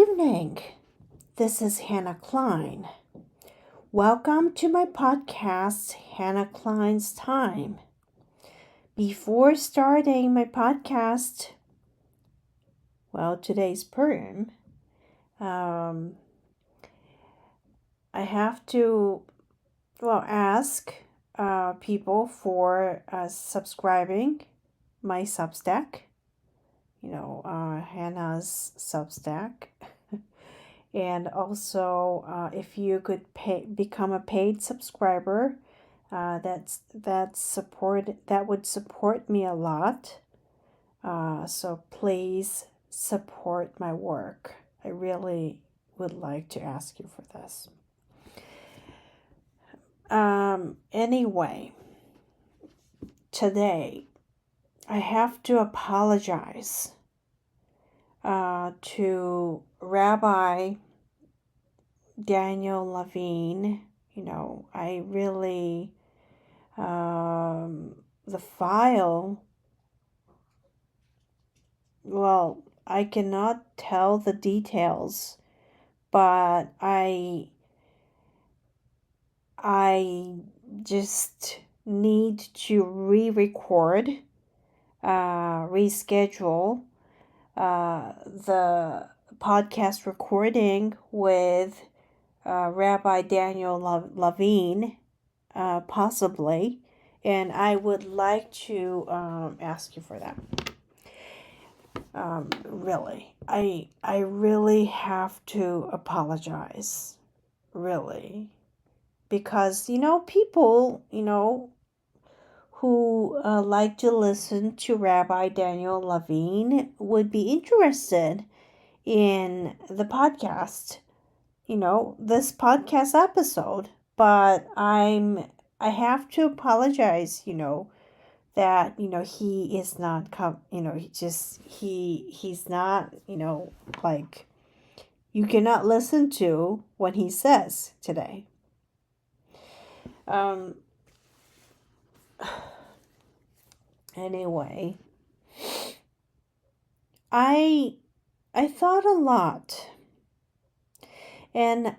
evening. This is Hannah Klein. Welcome to my podcast, Hannah Klein's Time. Before starting my podcast, today's poem, I have to, ask people for subscribing my Substack. Hannah's Substack. And also, if you could become a paid subscriber, that would support me a lot. So please support my work. I really would like to ask you for this. Anyway, today I have to apologize to Rabbi Daniel Levine. I really, the file, I cannot tell the details, but I just need to re-record, reschedule the podcast recording with Rabbi Daniel Levine, possibly, and I would like to ask you for that. Really, I really have to apologize, really, because people who like to listen to Rabbi Daniel Levine would be interested in the podcast, this podcast episode, but I have to apologize, that, he is not he's not, like, you cannot listen to what he says today. Anyway, I thought a lot, and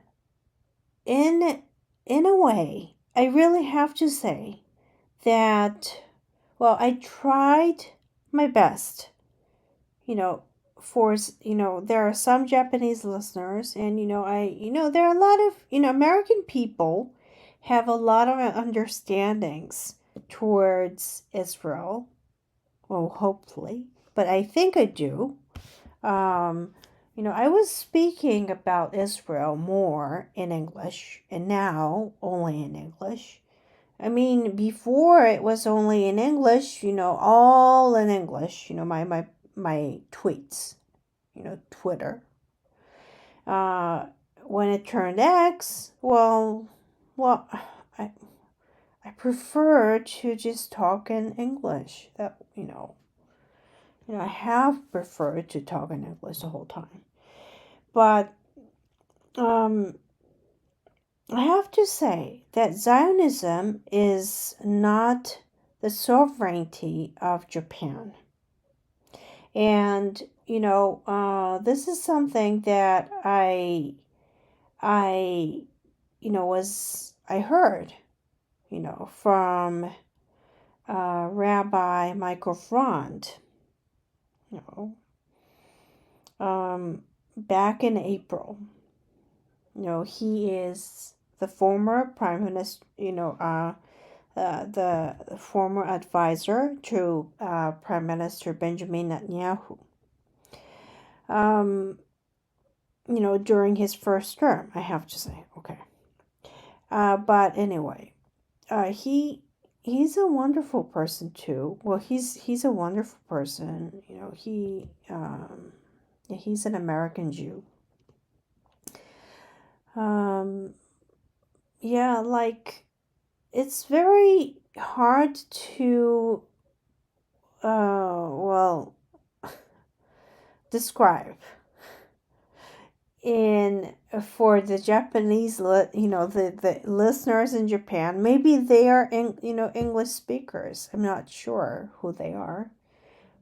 in a way, I really have to say that, I tried my best, there are some Japanese listeners, and, there are a lot of, American people have a lot of understandings towards Israel. Well, hopefully, but I think I do. I was speaking about Israel more in English, and now only in English. I mean, before it was only in English, all in English, my tweets, Twitter. When it turned X, I prefer to just talk in English. That, I have preferred to talk in English the whole time. But, I have to say that Zionism is not the sovereignty of Japan. And, this is something that I heard, from Rabbi Michael Front, back in April. He is the former prime minister, the former advisor to Prime Minister Benjamin Netanyahu. During his first term, I have to say, okay. But anyway, he's a wonderful person too. Well, he's a wonderful person. He's an American Jew. It's very hard to, describe for the Japanese, the listeners in Japan. Maybe they are, English speakers. I'm not sure who they are,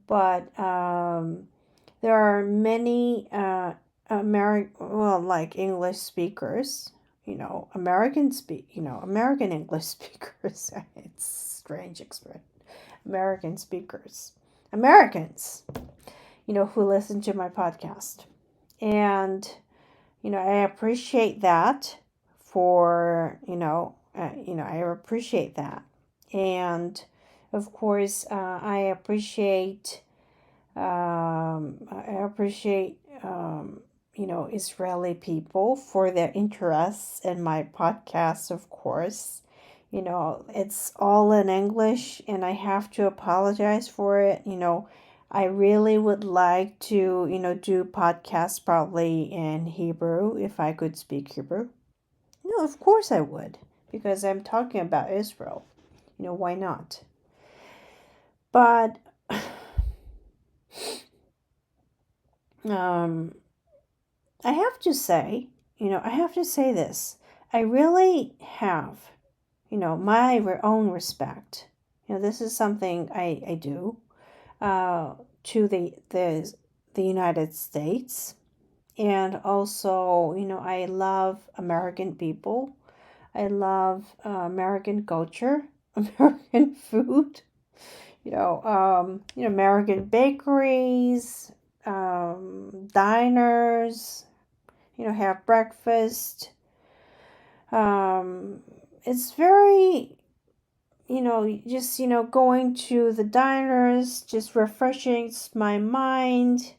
but there are many like English speakers, American English speakers. It's strange expression. American speakers, Americans, who listen to my podcast. And, I appreciate that I appreciate that. And of course, I appreciate, Israeli people for their interests in my podcast, of course. It's all in English and I have to apologize for it. I really would like to, do podcasts probably in Hebrew if I could speak Hebrew. No, of course I would, because I'm talking about Israel. Why not? But I have to say, this. I really have, my own respect. This is something I do to the United States. And also, I love American people. I love American culture, American food, American bakeries, diners, have breakfast. It's very, just, going to the diners just refreshes my mind.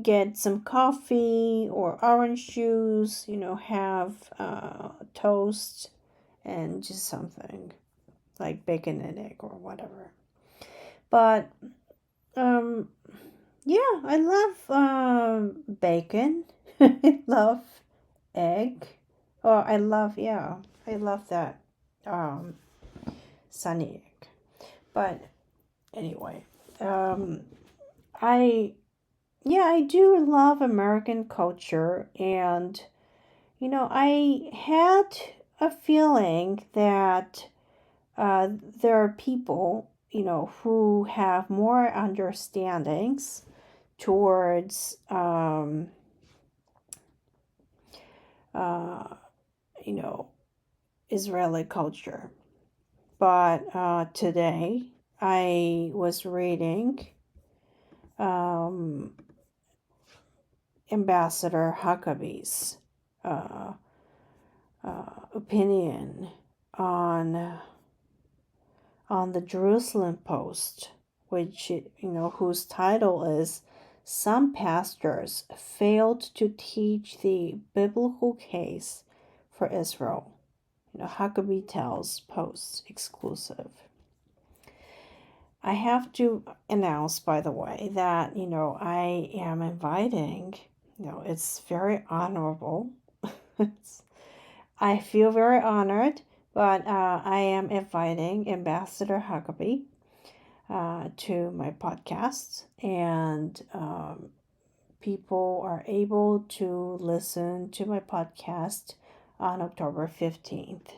Get some coffee or orange juice, have toast and just something like bacon and egg or whatever. But, yeah, I love bacon. I love egg. Oh, I love that sunny egg. But anyway, I I do love American culture, and I had a feeling that there are people, who have more understandings towards, uh, Israeli culture. But today I was reading um, Ambassador Huckabee's opinion on the Jerusalem Post, which whose title is "Some Pastors Failed to Teach the Biblical Case for Israel." Huckabee tells Post exclusive. I have to announce, by the way, that I am inviting. It's very honorable. I feel very honored, but I am inviting Ambassador Huckabee to my podcast, and people are able to listen to my podcast on October 15th.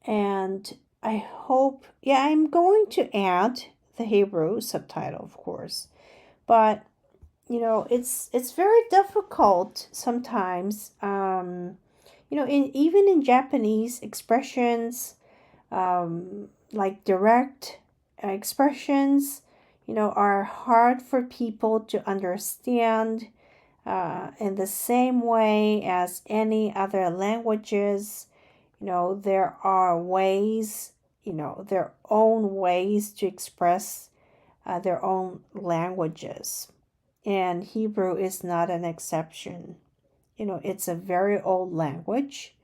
And I hope, I'm going to add the Hebrew subtitle, of course, but it's very difficult sometimes. Even in Japanese expressions, like direct expressions, are hard for people to understand in the same way as any other languages. There are ways, their own ways to express their own languages. And Hebrew is not an exception. It's a very old language,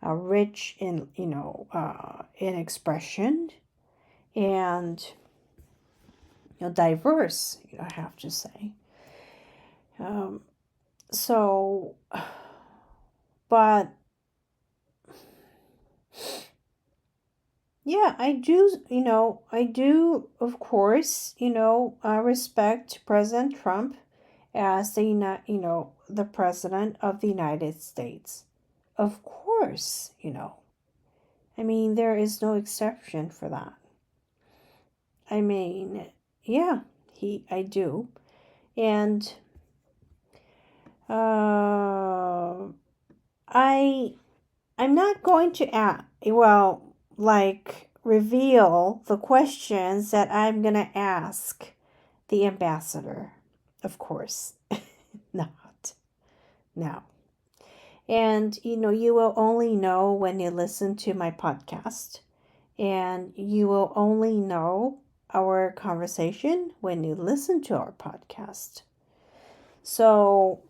rich in, in expression, and diverse, I have to say. So, but yeah, I do, of course, respect President Trump as the president of the United States. Of course, I mean, there is no exception for that. I mean, yeah, I do. And Uh, I'm not going to reveal the questions that I'm gonna ask the ambassador. Of course, not. No. And you will only know when you listen to my podcast, and you will only know our conversation when you listen to our podcast. So,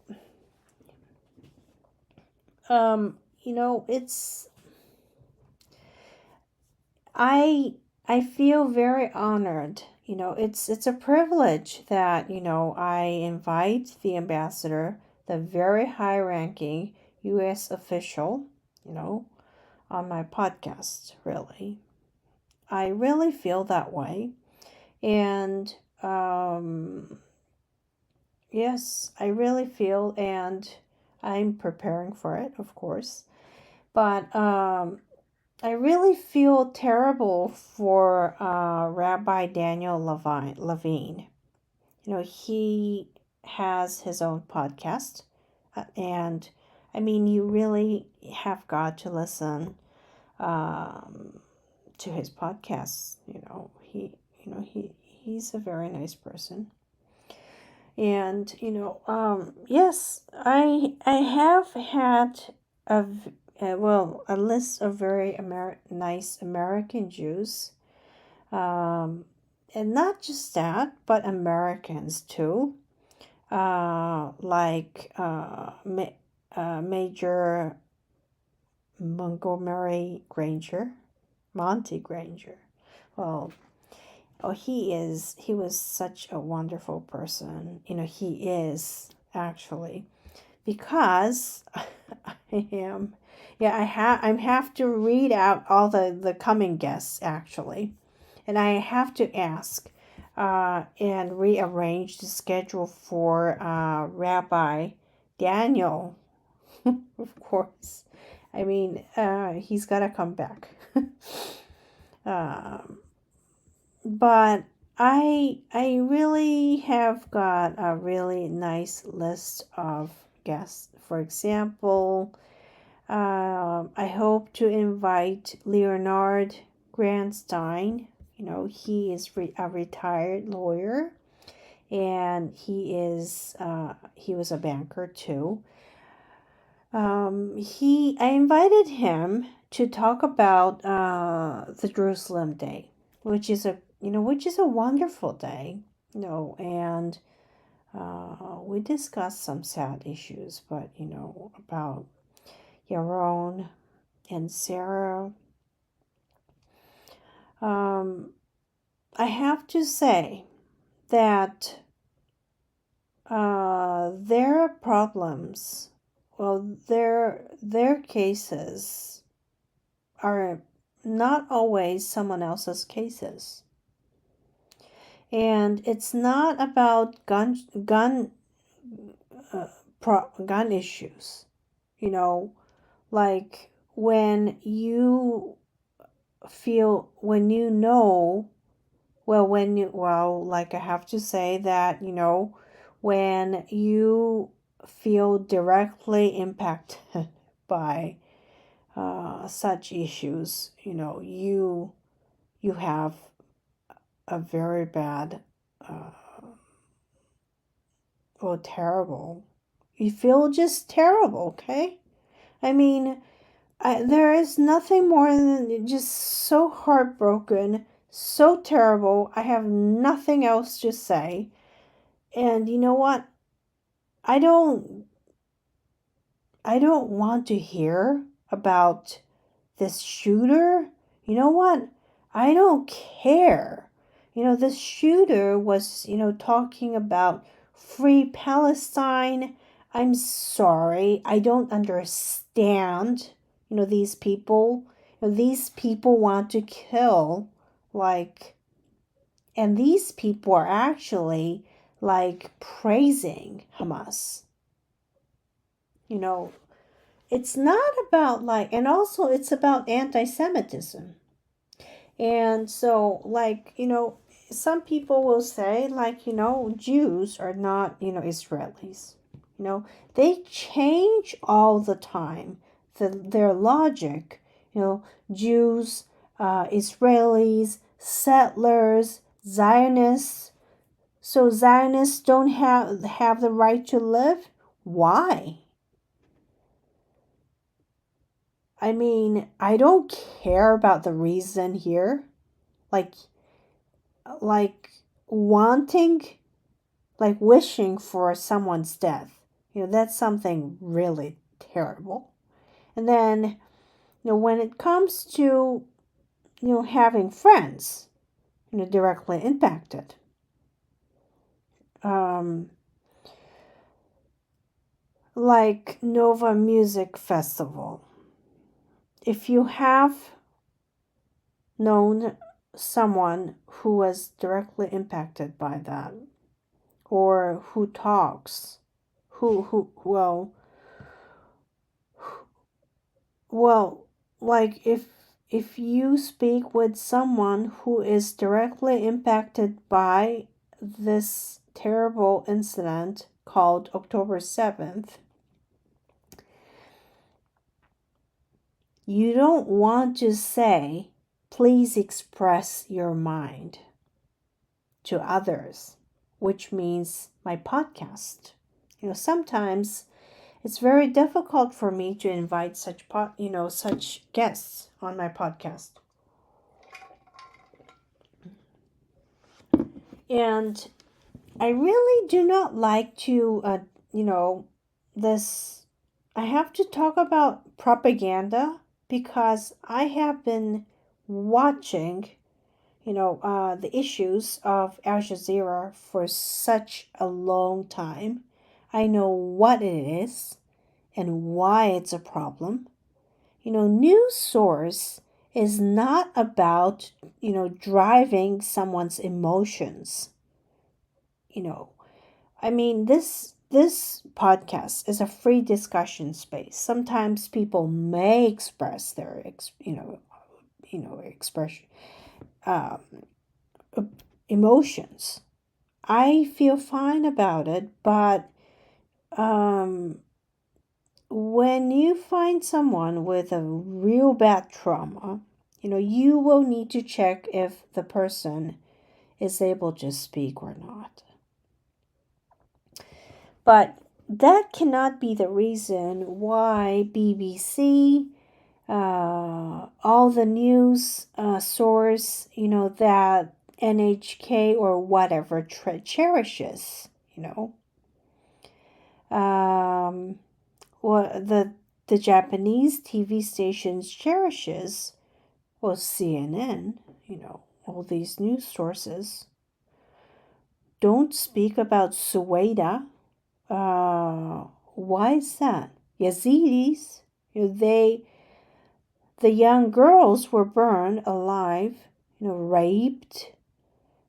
it's I feel very honored. It's a privilege that, I invite the ambassador, the very high-ranking US official, on my podcast, really. I really feel that way. And yes, I really feel, and I'm preparing for it, of course. But I really feel terrible for Rabbi Daniel Levine. He has his own podcast, and I mean, you really have got to listen to his podcasts. He's a very nice person. And yes, I have had a a list of very nice American Jews, and not just that, but Americans too, like Major Montgomery Granger, Monty Granger. Well, oh, he was such a wonderful person. He is actually, because I am, yeah, I have to read out all the coming guests actually, and I have to ask, and rearrange the schedule for Rabbi Daniel, of course. I mean, he's got to come back. um, but I really have got a really nice list of guests. For example, I hope to invite Leonard Grandstein. He is a retired lawyer, and he was a banker too. I invited him to talk about the Jerusalem Day, which is a wonderful day. And we discussed some sad issues, but about Yaron and Sarah. I have to say that their problems, well, their cases are not always someone else's cases. And it's not about gun issues. Like when you know, like I have to say that, when you feel directly impacted by such issues, you have a very bad, terrible. You feel just terrible, okay? I mean, there is nothing more than just so heartbroken, so terrible. I have nothing else to say. And you know what? I don't want to hear about this shooter. You know what? I don't care. This shooter was, talking about free Palestine. I'm sorry. I don't understand, these people. These people want to kill, like, and these people are actually, like, praising Hamas. It's not about, like, and also it's about anti-Semitism. And so, like, some people will say, like, Jews are not, Israelis. They change all the time. Their logic, Jews, Israelis, settlers, Zionists. So Zionists don't have the right to live? Why? I mean, I don't care about the reason here. Like wanting, wishing for someone's death. That's something really terrible. And then, when it comes to, having friends, directly impacted. Like Nova Music Festival. If you have known someone who was directly impacted by that, or who talks, well, like if you speak with someone who is directly impacted by this terrible incident called October 7th, you don't want to say, please express your mind to others, which means my podcast. Sometimes it's very difficult for me to invite such guests on my podcast. And I really do not like to, I have to talk about propaganda because I have been watching, the issues of Al Jazeera for such a long time. I know what it is and why it's a problem. News source is not about, driving someone's emotions. I mean, this podcast is a free discussion space. Sometimes people may express their, expression, emotions. I feel fine about it, but when you find someone with a real bad trauma, you will need to check if the person is able to speak or not. But that cannot be the reason why BBC, all the news source, that NHK or whatever cherishes, what the Japanese TV stations cherishes, well, CNN, all these news sources don't speak about Sueda. Why is that? Yazidis, the young girls were burned alive, raped.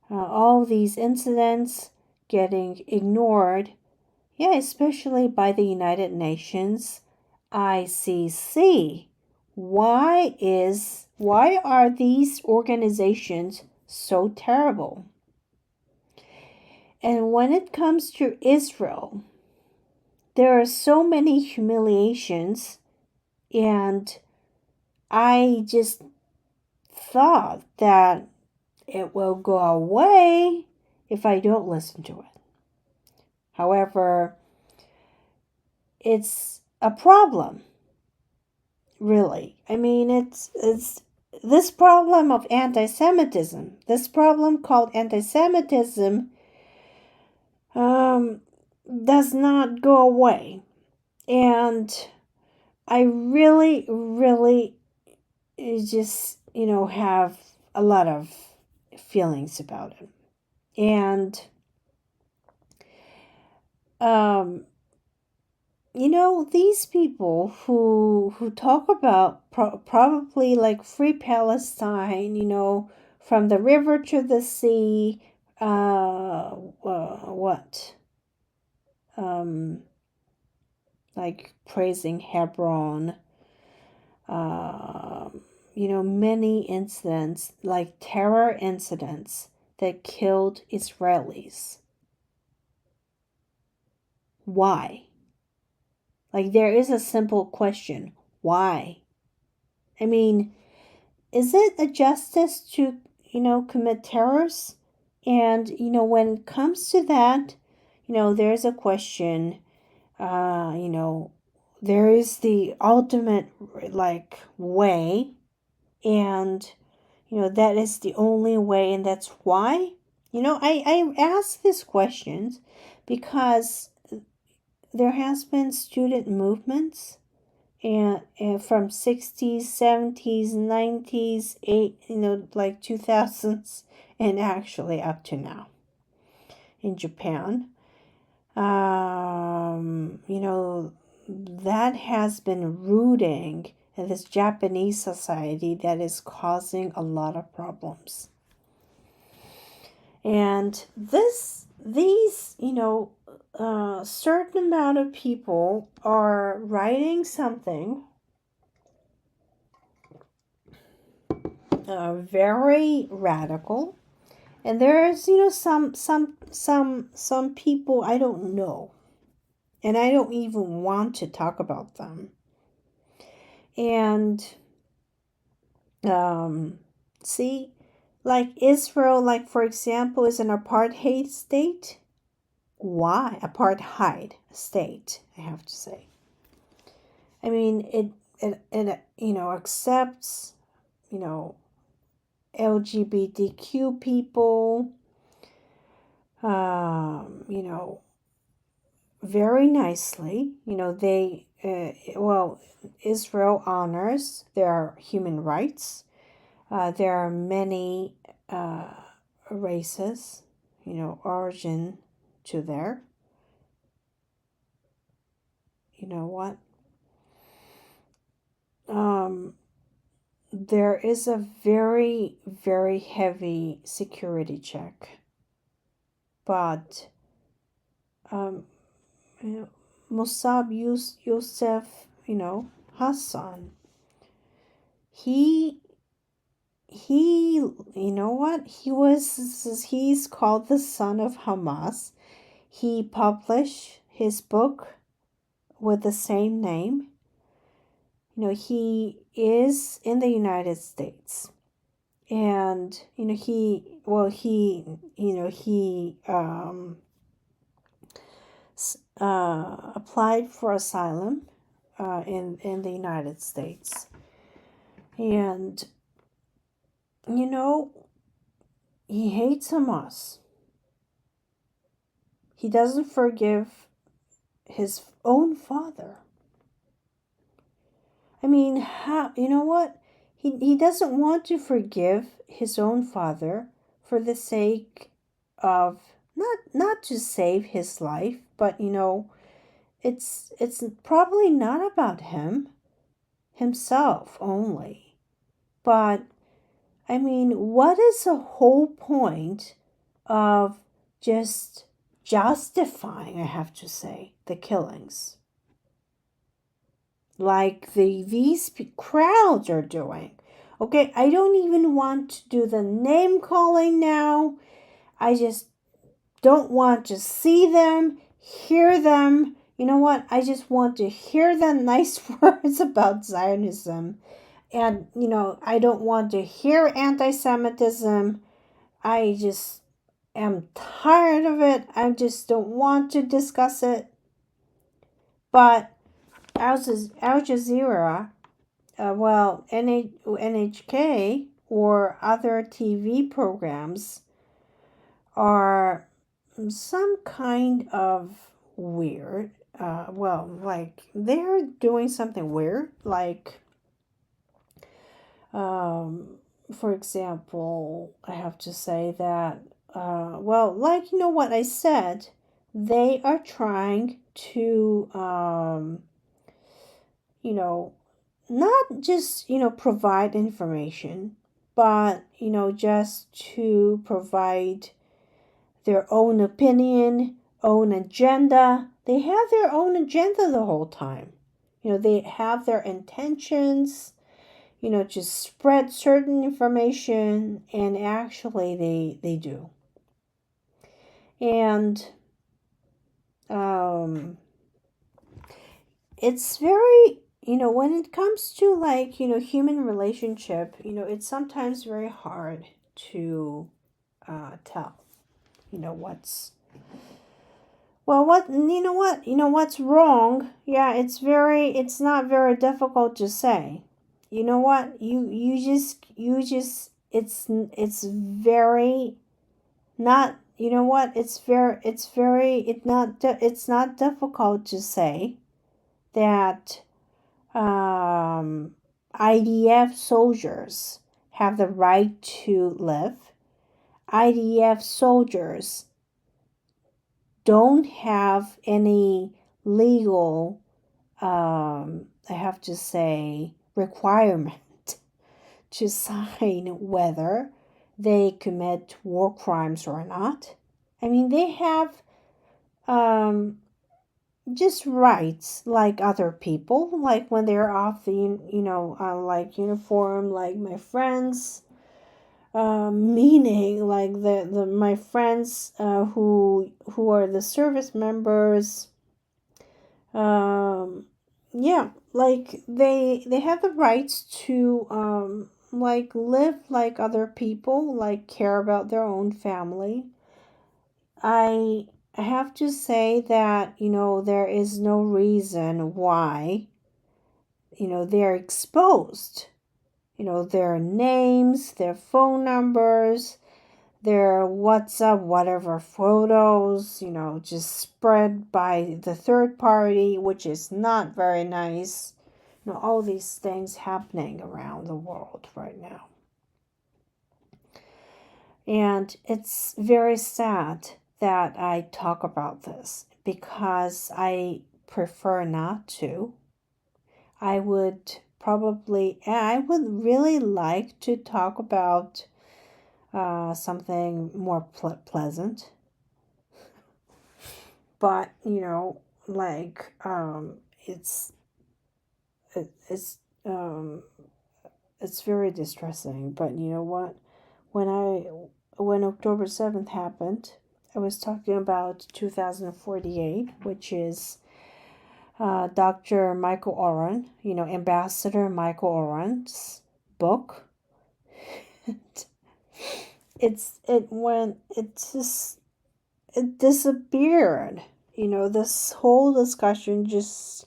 All these incidents getting ignored. Yeah, especially by the United Nations, ICC. Why are these organizations so terrible? And when it comes to Israel, there are so many humiliations, and I just thought that it will go away if I don't listen to it. However, it's a problem, really. I mean, it's this problem of anti-Semitism, this problem called anti-Semitism, does not go away. And I really, really just, have a lot of feelings about it. And, these people who talk about probably like free Palestine, from the river to the sea, like praising Hebron, many incidents, like terror incidents that killed Israelis. Why? Like, there is a simple question. Why? I mean, is it a justice to, commit terrors? And, when it comes to that, there's a question, you know, there is the ultimate, like, way, and, that is the only way, and that's why. I ask these questions because there has been student movements and from 60s, 70s, 90s, like 2000s, and actually up to now in Japan. That has been rooting in this Japanese society that is causing a lot of problems. And these, certain amount of people are writing something very radical, and there's, some people I don't know, and I don't even want to talk about them. And see, like Israel, like for example, is an apartheid state. Why apartheid state? I have to say. I mean, it accepts, LGBTQ people, very nicely. Israel honors their human rights. There are many races, origin to there. You know what? There is a very, very heavy security check. But Mossab Youssef, Hassan, he's called the son of Hamas. He published his book with the same name. He is in the United States, and he applied for asylum in the United States, and he hates Hamas. He doesn't forgive his own father. I mean, how, you know what? He doesn't want to forgive his own father for the sake of not to save his life, but it's probably not about himself only. But I mean, what is the whole point of just justifying, I have to say, the killings? Like these crowds are doing. Okay, I don't even want to do the name calling now. I just don't want to see them, hear them. You know what? I just want to hear the nice words about Zionism. And, I don't want to hear anti-Semitism. I just am tired of it. I just don't want to discuss it. But Al Jazeera, NHK or other TV programs are some kind of weird. Like they're doing something weird. Like, for example, I have to say that, what I said, they are trying to, not just, provide information, but, just to provide their own opinion, own agenda. They have their own agenda the whole time. They have their intentions, to spread certain information, and actually they do. And it's very, when it comes to like, human relationship, it's sometimes very hard to tell, what's, well, what's wrong. Yeah, it's not very difficult to say. You know what? It's very not, it's not difficult to say that IDF soldiers have the right to live. IDF soldiers don't have any legal, I have to say, requirement to sign whether they commit war crimes or not. I mean, they have um, just rights like other people, like when they're off the, like uniform, like my friends, meaning like the my friends who are the service members, um, yeah, like they have the rights to like live like other people, like care about their own family. I have to say that, there is no reason why, they're exposed. Their names, their phone numbers, their WhatsApp, whatever photos, just spread by the third party, which is not very nice. All these things happening around the world right now. And it's very sad that I talk about this because I prefer not to. I would really like to talk about something more pleasant. But, like, it's, it, um, it's very distressing. But you know what? When October 7th happened, I was talking about 2048, which is Dr. Michael Oren, Ambassador Michael Oren's book. It disappeared. This whole discussion just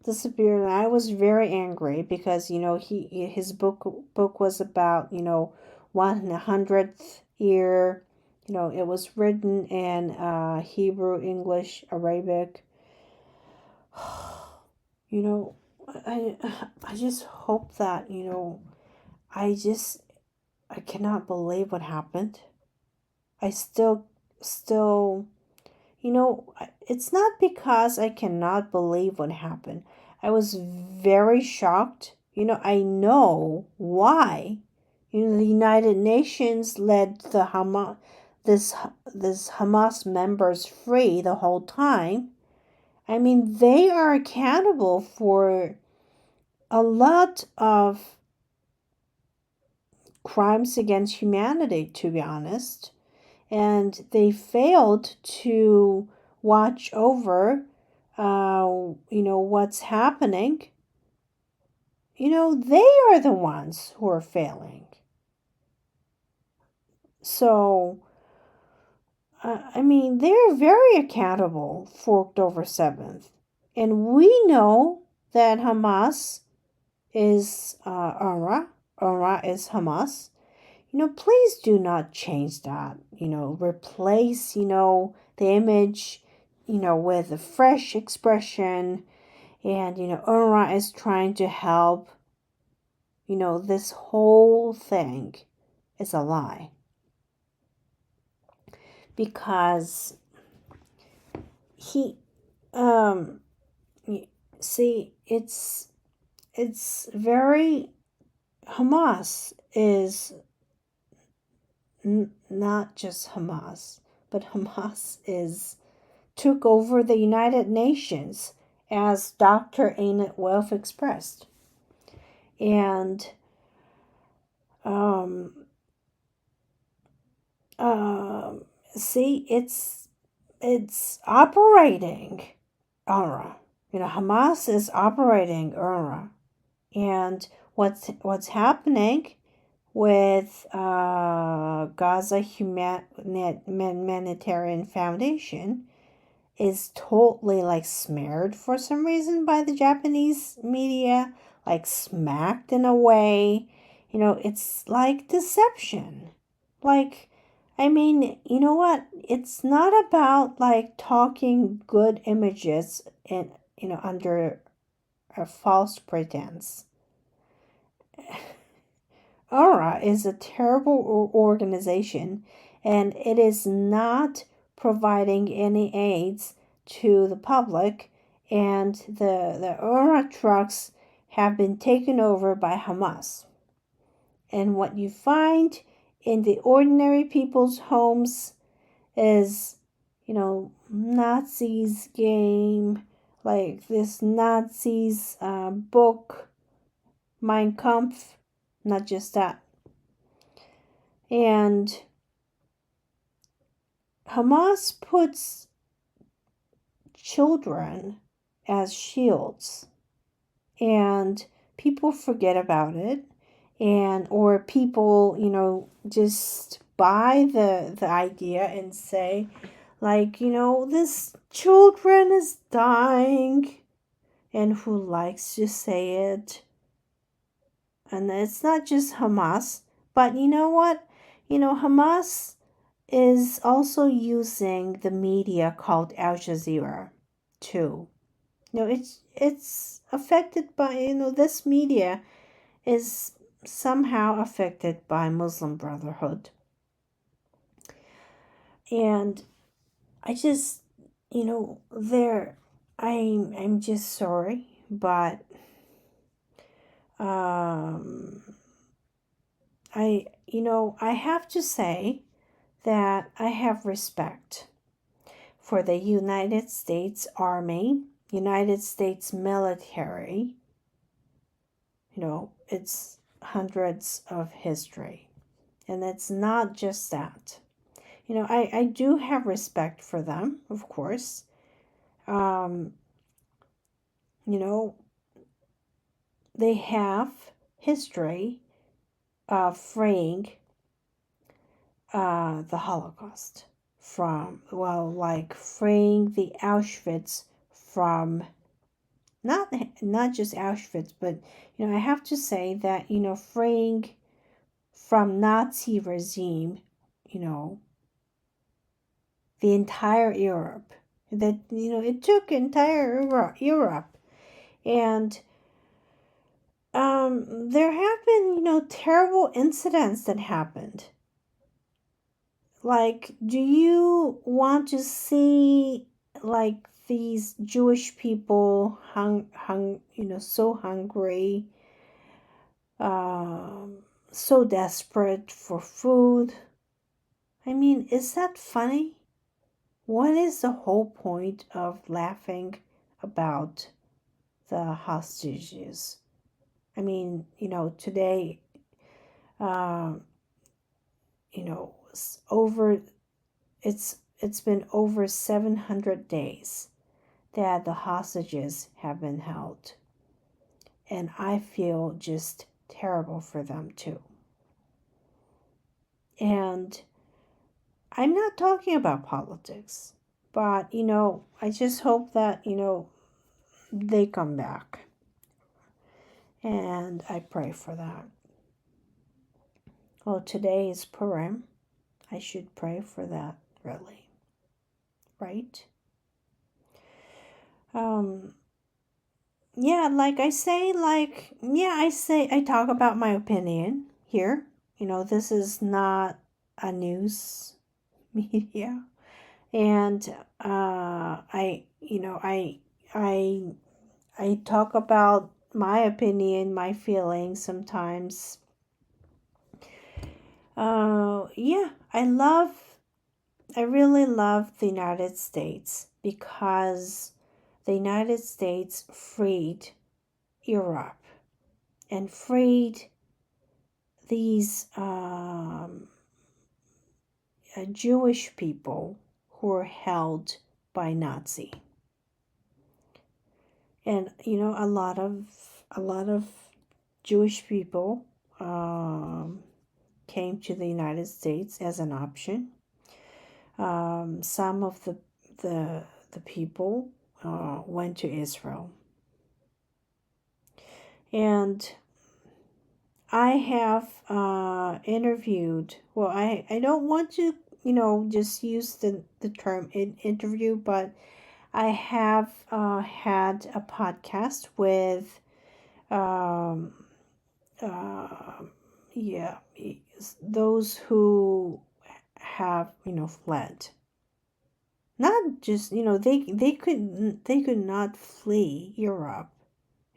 disappeared, and I was very angry because his book was about 100th year. It was written in Hebrew, English, Arabic. you know I just hope that I cannot believe what happened. I still it's not because I cannot believe what happened. I was very shocked. I know why. The United Nations let the Hamas this Hamas members free the whole time. I mean, they are accountable for a lot of crimes against humanity, to be honest. And they failed to watch over, what's happening. They are the ones who are failing. So, I mean, they're very accountable for October 7th. And we know that Hamas is UNRWA. UNRWA is Hamas. Please do not change that. Replace, the image, with a fresh expression. And, UNRWA is trying to help. This whole thing is a lie. Because see, it's very, Hamas is not just Hamas, but Hamas took over the United Nations, as Dr. Annette Welf expressed. And see, it's operating UNRWA. Hamas is operating UNRWA, and what's happening with Gaza Humanitarian Foundation is totally like smeared for some reason by the Japanese media, like smacked in a way. It's like deception. Like, I mean, you know what? It's not about like talking good images and, under a false pretense. UNRWA is a terrible organization, and it is not providing any aids to the public, and the UNRWA trucks have been taken over by Hamas. And what you find in the ordinary people's homes is, Nazis game, like this Nazis book, Mein Kampf. Not just that. And Hamas puts children as shields, and people forget about it, or people just buy the idea and say, like, this children is dying, and who likes to say it. And it's not just Hamas, but you know what? Hamas is also using the media called Al Jazeera too. It's affected by, this media is somehow affected by Muslim Brotherhood. And I just, I'm just sorry, but I have to say that I have respect for the United States Army, United States military. It's hundreds of history. And it's not just that. I do have respect for them, of course. They have history of freeing the Holocaust freeing the Auschwitz from, not just Auschwitz, but, I have to say that, freeing from Nazi regime, the entire Europe, that, it took entire Europe. And there have been, terrible incidents that happened. Like, do you want to see, like, these Jewish people so hungry, so desperate for food? I mean, is that funny? What is the whole point of laughing about the hostages? I mean, today, it's been over 700 days that the hostages have been held. And I feel just terrible for them too. And I'm not talking about politics, but, I just hope that, they come back. And I pray for that. Well, today is Purim. I should pray for that, really. Right? Yeah, like I say, I talk about my opinion here. This is not a news media. And I talk about my opinion, my feelings sometimes. Yeah, I really love the United States because the United States freed Europe and freed these Jewish people who were held by Nazi. And a lot of Jewish people came to the United States as an option. Some of the people went to Israel. And I have interviewed, well, I don't want to, just use the term interview, but I have had a podcast with, um, uh, yeah, those who have, fled. Not just, they could not flee Europe,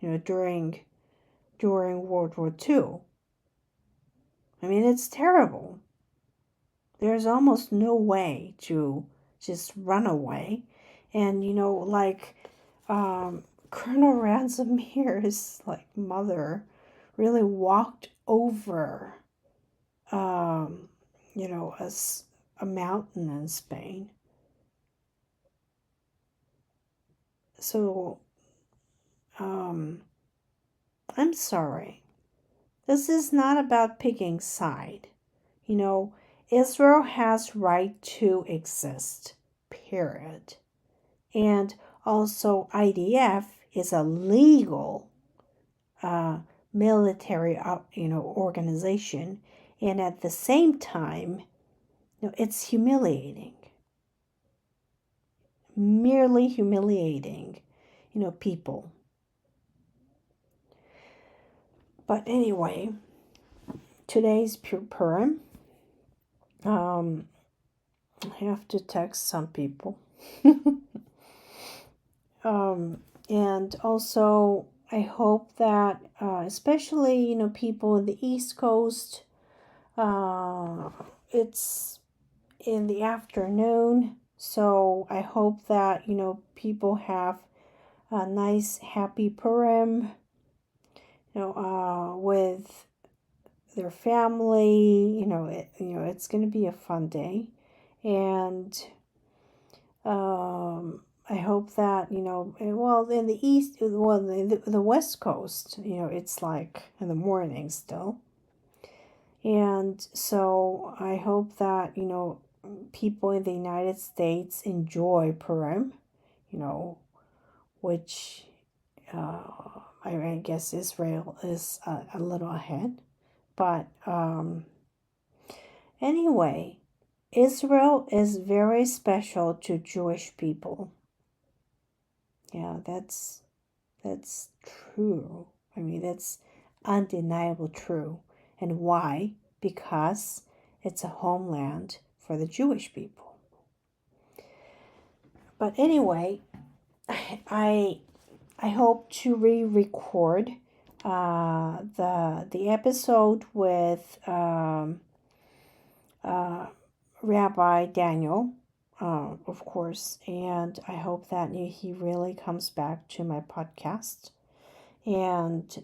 during World War II. I mean, it's terrible. There's almost no way to just run away. And, Colonel Ransomir's, mother really walked over, um, a mountain in Spain. So, I'm sorry. This is not about picking side. Israel has right to exist, period. And also IDF is a legal military organization, and at the same time, it's humiliating. Merely humiliating, people. But anyway, today's Purim. I have to text some people. And also, I hope that, especially, people in the East Coast, it's in the afternoon. So I hope that, people have a nice, happy Purim, with their family. It's going to be a fun day. And I hope that, well, in the East, well, the West Coast, it's like in the morning still. And so I hope that, people in the United States enjoy Purim, which I guess Israel is a little ahead. But anyway, Israel is very special to Jewish people. Yeah, that's true. I mean, that's undeniable true. And why? Because it's a homeland for the Jewish people. But anyway, I hope to re-record the episode with Rabbi Daniel, of course, and I hope that he really comes back to my podcast. And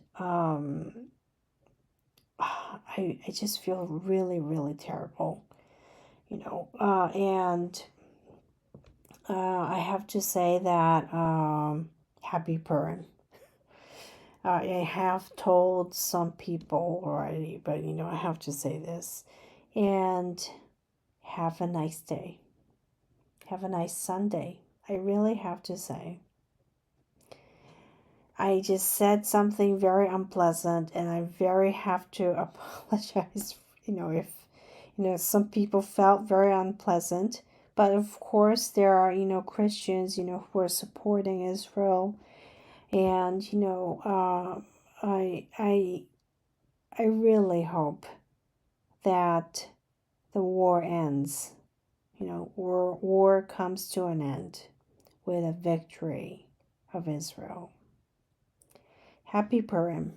I just feel really, really terrible, and I have to say that happy Purim. I have told some people already, but I have to say this. And have a nice day. Have a nice Sunday. I really have to say. I just said something very unpleasant, and I very have to apologize, if, some people felt very unpleasant. But of course, there are, Christians, who are supporting Israel. And, I really hope that the war ends. War comes to an end with a victory of Israel. Happy Purim.